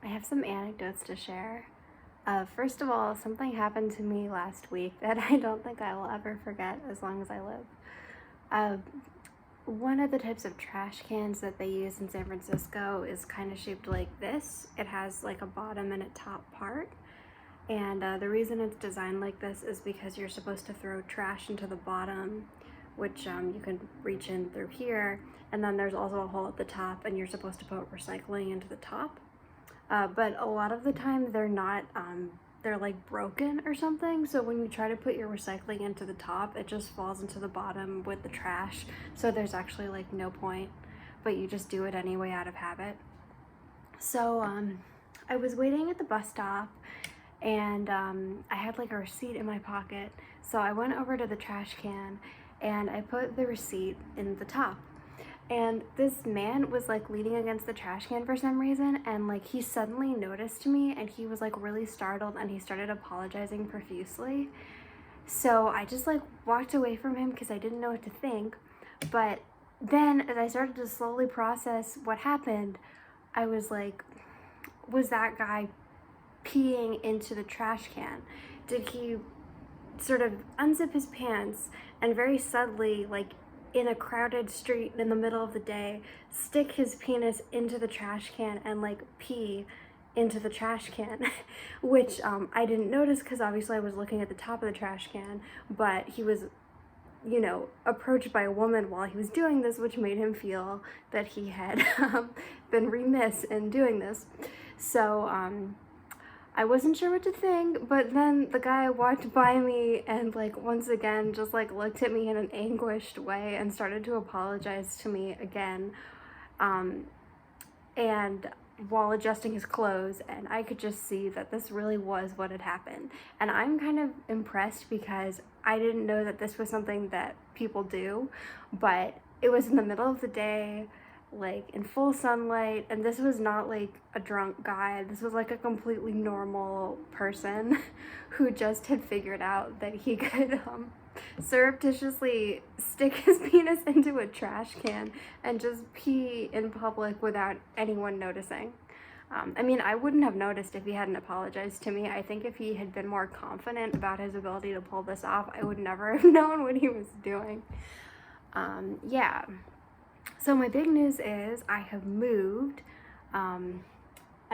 I have some anecdotes to share. First of all, something happened to me last week that I don't think I will ever forget as long as I live. Uh, One of the types of trash cans that they use in San Francisco is kind of shaped like this. It has like a bottom and a top part. And the reason it's designed like this is because you're supposed to throw trash into the bottom, which you can reach in through here. And then there's also a hole at the top, and you're supposed to put recycling into the top. But a lot of the time they're not, they're like broken or something. So when you try to put your recycling into the top, it just falls into the bottom with the trash. So there's actually like no point, but you just do it anyway out of habit. So I was waiting at the bus stop and I had like a receipt in my pocket. So I went over to the trash can and I put the receipt in the top. And this man was like leaning against the trash can for some reason, and like he suddenly noticed me and he was like really startled and he started apologizing profusely. So I just like walked away from him because I didn't know what to think. But then as I started to slowly process what happened, I was like, was that guy peeing into the trash can? Did he sort of unzip his pants and very subtly, like in a crowded street in the middle of the day, stick his penis into the trash can and like pee into the trash can, which I didn't notice because obviously I was looking at the top of the trash can, but he was, approached by a woman while he was doing this, which made him feel that he had been remiss in doing this. So I wasn't sure what to think, but then the guy walked by me and like once again just like looked at me in an anguished way and started to apologize to me again. And while adjusting his clothes, and I could just see that this really was what had happened. And I'm kind of impressed because I didn't know that this was something that people do, but it was in the middle of the day, like in full sunlight, and this was not like a drunk guy. This was like a completely normal person who just had figured out that he could surreptitiously stick his penis into a trash can and just pee in public without anyone noticing. I mean, I wouldn't have noticed if he hadn't apologized to me. I think if he had been more confident about his ability to pull this off, I would never have known what he was doing. Yeah. So my big news is I have moved. I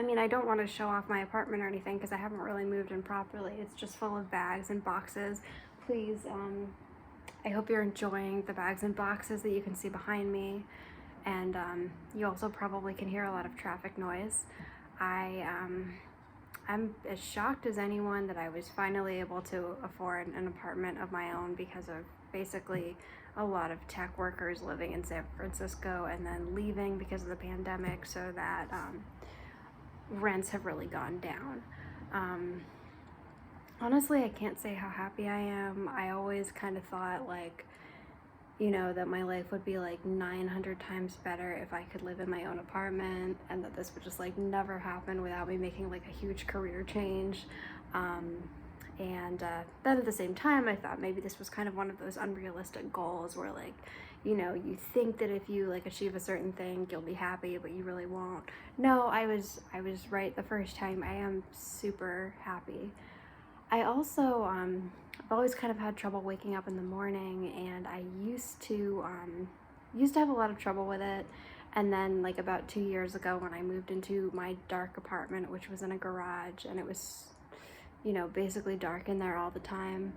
mean, I don't want to show off my apartment or anything because I haven't really moved in properly. It's just full of bags and boxes. Please, I hope you're enjoying the bags and boxes that you can see behind me. And you also probably can hear a lot of traffic noise. I'm as shocked as anyone that I was finally able to afford an apartment of my own because of basically a lot of tech workers living in San Francisco and then leaving because of the pandemic, so that rents have really gone down. Honestly, I can't say how happy I am. I always kind of thought like, that my life would be like 900 times better if I could live in my own apartment, and that this would just like never happen without me making like a huge career change. And then at the same time, I thought maybe this was kind of one of those unrealistic goals where like, you think that if you like achieve a certain thing, you'll be happy, but you really won't. No, I was right the first time. I am super happy. I also, I've always kind of had trouble waking up in the morning, and I used to have a lot of trouble with it. And then like about 2 years ago when I moved into my dark apartment, which was in a garage, and it was, basically dark in there all the time,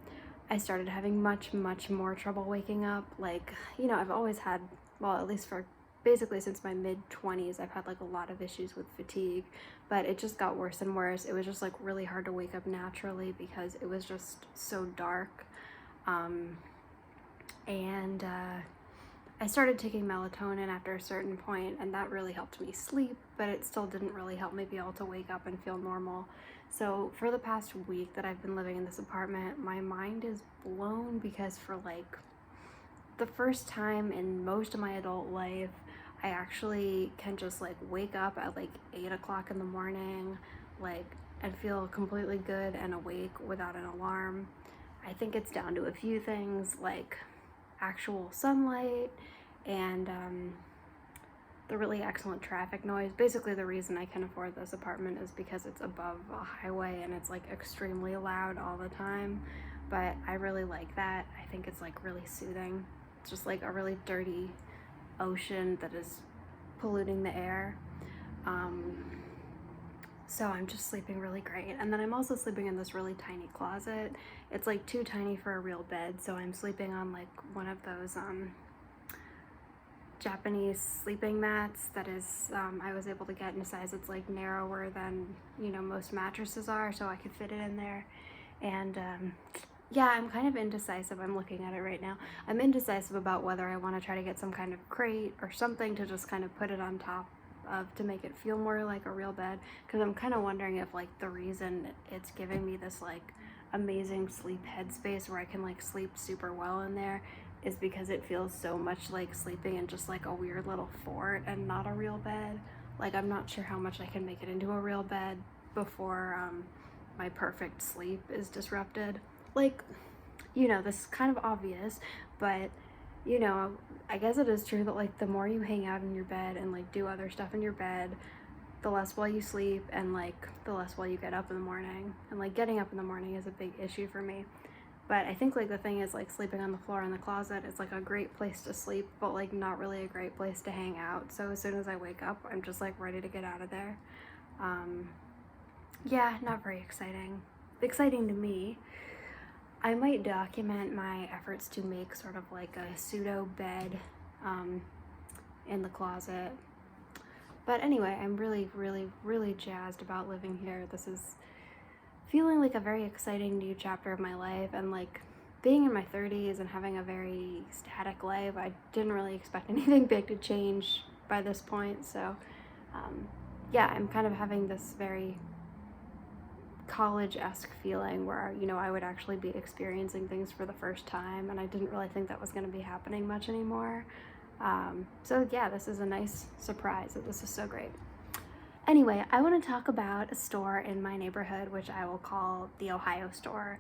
I started having much more trouble waking up. Like, I've always had, well, at least for basically since my mid-20s, I've had like a lot of issues with fatigue, but it just got worse and worse. It was just like really hard to wake up naturally because it was just so dark. And I started taking melatonin after a certain point, and that really helped me sleep, but it still didn't really help me be able to wake up and feel normal. So for the past week that I've been living in this apartment, my mind is blown because for like the first time in most of my adult life, I actually can just like wake up at like 8 o'clock in the morning, like, and feel completely good and awake without an alarm. I think it's down to a few things like actual sunlight and the really excellent traffic noise. Basically, the reason I can afford this apartment is because it's above a highway and it's like extremely loud all the time. But I really like that. I think it's like really soothing. It's just like a really dirty ocean that is polluting the air. So I'm just sleeping really great. And then I'm also sleeping in this really tiny closet. It's like too tiny for a real bed, so I'm sleeping on like one of those Japanese sleeping mats that is I was able to get in a size that's like narrower than, you know, most mattresses are, so I could fit it in there. And yeah, I'm kind of indecisive. I'm looking at it right now. I'm indecisive about whether I want to try to get some kind of crate or something to just kind of put it on top of to make it feel more like a real bed, because I'm kind of wondering if like the reason it's giving me this like amazing sleep headspace where I can like sleep super well in there is because it feels so much like sleeping in just like a weird little fort and not a real bed. Like, I'm not sure how much I can make it into a real bed before my perfect sleep is disrupted. Like, you know, this is kind of obvious, but you know, I guess it is true that like the more you hang out in your bed and like do other stuff in your bed, the less well you sleep and like the less well you get up in the morning. And like getting up in the morning is a big issue for me. But I think like the thing is like sleeping on the floor in the closet is like a great place to sleep, but like not really a great place to hang out. So as soon as I wake up, I'm just like ready to get out of there. Yeah, not very exciting. Exciting to me. I might document my efforts to make sort of like a pseudo bed in the closet. But anyway, I'm really, really, really jazzed about living here. This is feeling like a very exciting new chapter of my life, and like being in my 30s and having a very static life, I didn't really expect anything big to change by this point. So yeah, I'm kind of having this very college-esque feeling where, you know, I would actually be experiencing things for the first time, and I didn't really think that was going to be happening much anymore. So yeah, this is a nice surprise. This is so great. Anyway, I want to talk about a store in my neighborhood, which I will call the Ohio store.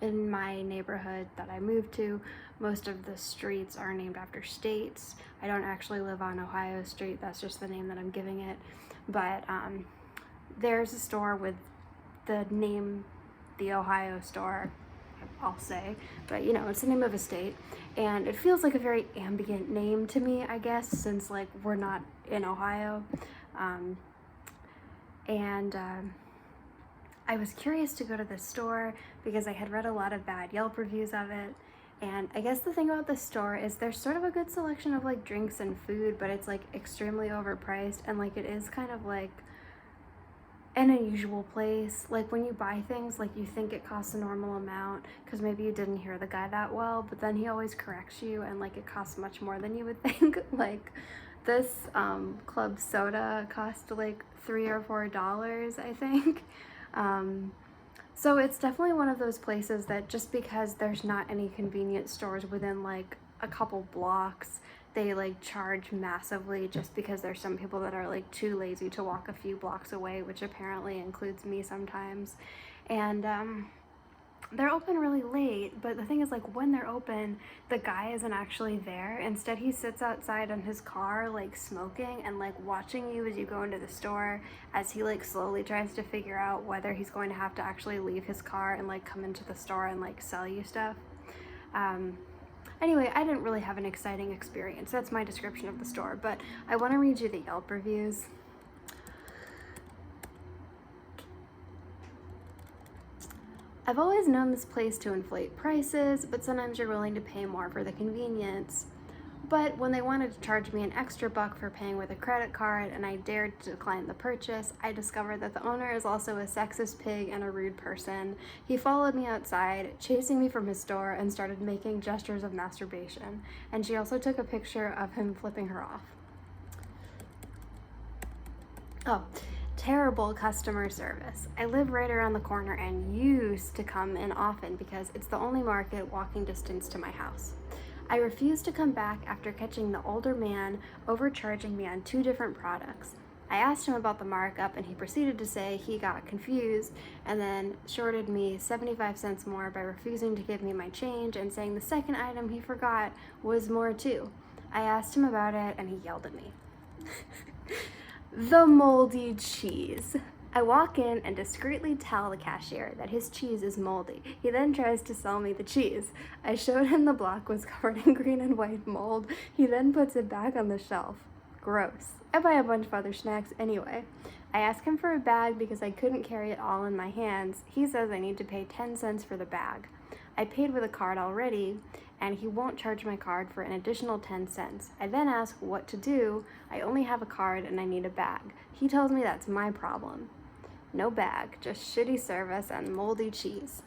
In my neighborhood that I moved to, most of the streets are named after states. I don't actually live on Ohio Street. That's just the name that I'm giving it. But there's a store with the name, the Ohio store, I'll say, but you know, it's the name of a state, and it feels like a very ambient name to me, I guess, since like we're not in Ohio. I was curious to go to this store because I had read a lot of bad Yelp reviews of it. And I guess the thing about this store is there's sort of a good selection of like drinks and food, but it's like extremely overpriced, and like it is kind of like an unusual place. Like when you buy things, like you think it costs a normal amount because maybe you didn't hear the guy that well, but then he always corrects you and like it costs much more than you would think. Like this club soda cost like $3 or $4, I think. So it's definitely one of those places that just because there's not any convenience stores within like a couple blocks, they like charge massively just because there's some people that are like too lazy to walk a few blocks away, which apparently includes me sometimes. And they're open really late, but the thing is like when they're open, the guy isn't actually there. Instead, he sits outside in his car like smoking and like watching you as you go into the store, as he like slowly tries to figure out whether he's going to have to actually leave his car and like come into the store and like sell you stuff. Anyway, I didn't really have an exciting experience. That's my description of the store, but I want to read you the Yelp reviews. I've always known this place to inflate prices, but sometimes you're willing to pay more for the convenience. But when they wanted to charge me an extra buck for paying with a credit card and I dared to decline the purchase, I discovered that the owner is also a sexist pig and a rude person. He followed me outside, chasing me from his store, and started making gestures of masturbation. And she also took a picture of him flipping her off. Oh, terrible customer service. I live right around the corner and used to come in often because it's the only market walking distance to my house. I refused to come back after catching the older man overcharging me on 2 different products. I asked him about the markup and he proceeded to say he got confused and then shorted me 75 cents more by refusing to give me my change and saying the second item he forgot was more too. I asked him about it and he yelled at me. The moldy cheese. I walk in and discreetly tell the cashier that his cheese is moldy. He then tries to sell me the cheese. I showed him the block was covered in green and white mold. He then puts it back on the shelf. Gross. I buy a bunch of other snacks anyway. I ask him for a bag because I couldn't carry it all in my hands. He says I need to pay 10 cents for the bag. I paid with a card already, and he won't charge my card for an additional 10 cents. I then ask what to do. I only have a card and I need a bag. He tells me that's my problem. No bag, just shitty service and moldy cheese.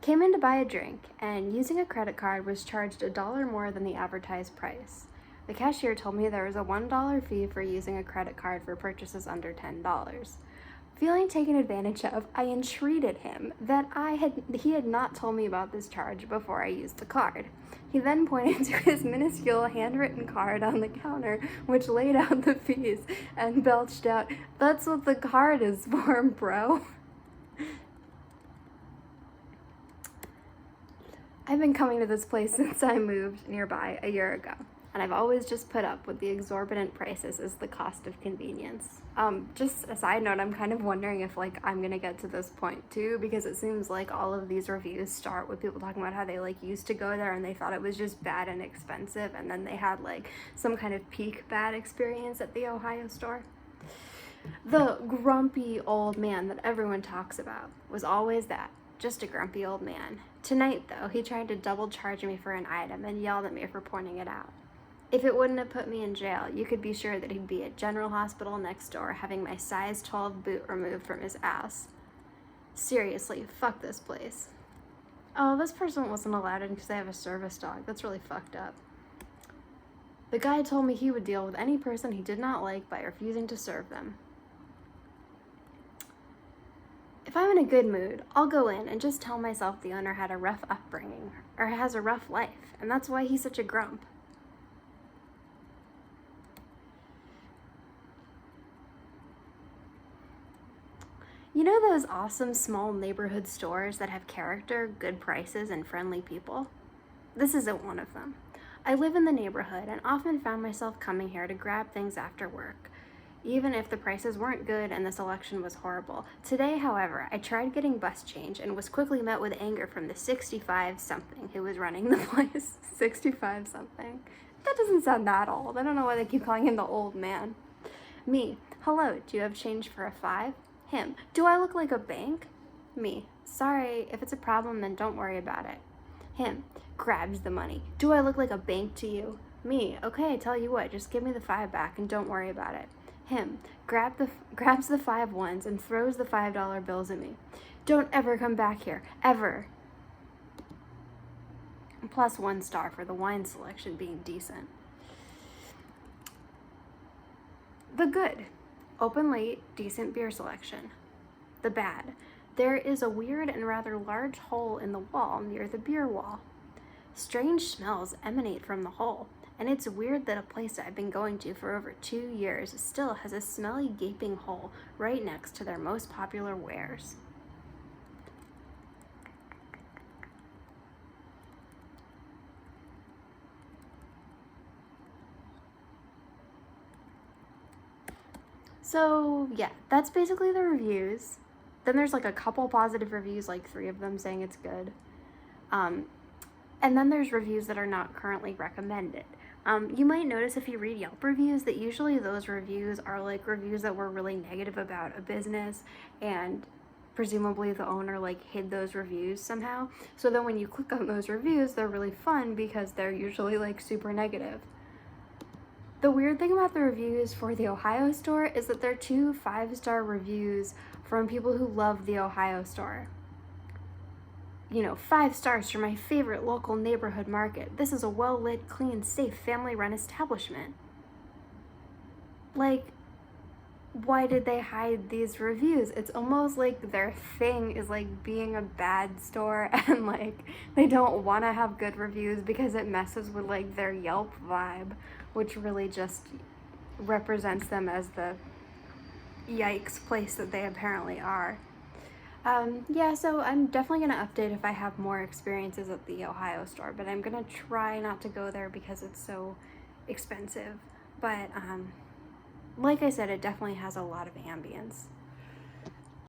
Came in to buy a drink, and using a credit card was charged $1 more than the advertised price. The cashier told me there was a $1 fee for using a credit card for purchases under $10. Feeling taken advantage of, I entreated him that he had not told me about this charge before I used the card. He then pointed to his minuscule handwritten card on the counter, which laid out the fees, and belched out, "That's what the card is for, bro." I've been coming to this place since I moved nearby a year ago, and I've always just put up with the exorbitant prices as the cost of convenience. Just a side note, I'm kind of wondering if I'm gonna get to this point too, because it seems like all of these reviews start with people talking about how they used to go there and they thought it was just bad and expensive, and then they had some kind of peak bad experience at the Ohio store. The grumpy old man that everyone talks about was always that, just a grumpy old man. Tonight though, he tried to double charge me for an item and yelled at me for pointing it out. If it wouldn't have put me in jail, you could be sure that he'd be at General Hospital next door having my size 12 boot removed from his ass. Seriously, fuck this place. Oh, this person wasn't allowed in because they have a service dog. That's really fucked up. The guy told me he would deal with any person he did not like by refusing to serve them. If I'm in a good mood, I'll go in and just tell myself the owner had a rough upbringing, or has a rough life, and that's why he's such a grump. You know those awesome small neighborhood stores that have character, good prices, and friendly people? This isn't one of them. I live in the neighborhood and often found myself coming here to grab things after work, even if the prices weren't good and the selection was horrible. Today, however, I tried getting bus change and was quickly met with anger from the 65-something who was running the place. 65-something? That doesn't sound that old. I don't know why they keep calling him the old man. Me, hello, do you have change for a 5? Him, do I look like a bank? Me, sorry, if it's a problem then don't worry about it. Him, grabs the money. Do I look like a bank to you? Me, okay, tell you what, just give me the 5 back and don't worry about it. Him, grabs the 5 ones and throws the $5 bills at me. Don't ever come back here, ever. Plus 1 star for the wine selection being decent. The good. Open late, decent beer selection. The bad. There is a weird and rather large hole in the wall near the beer wall. Strange smells emanate from the hole, and it's weird that a place I've been going to for over 2 years still has a smelly gaping hole right next to their most popular wares. So yeah, that's basically the reviews. Then there's a couple positive reviews, 3 of them saying it's good. And then there's reviews that are not currently recommended. You might notice if you read Yelp reviews that usually those reviews are reviews that were really negative about a business, and presumably the owner hid those reviews somehow. So then when you click on those reviews, they're really fun because they're usually super negative. The weird thing about the reviews for the Ohio store is that they're 2 5-star reviews from people who love the Ohio store. 5 stars for my favorite local neighborhood market. This is a well-lit, clean, safe, family-run establishment. Why did they hide these reviews? It's almost like their thing is being a bad store, and they don't want to have good reviews because it messes with their Yelp vibe, which really just represents them as the yikes place that they apparently are. Yeah, so I'm definitely gonna update if I have more experiences at the Ohio store, but I'm gonna try not to go there because it's so expensive. But like I said, it definitely has a lot of ambience.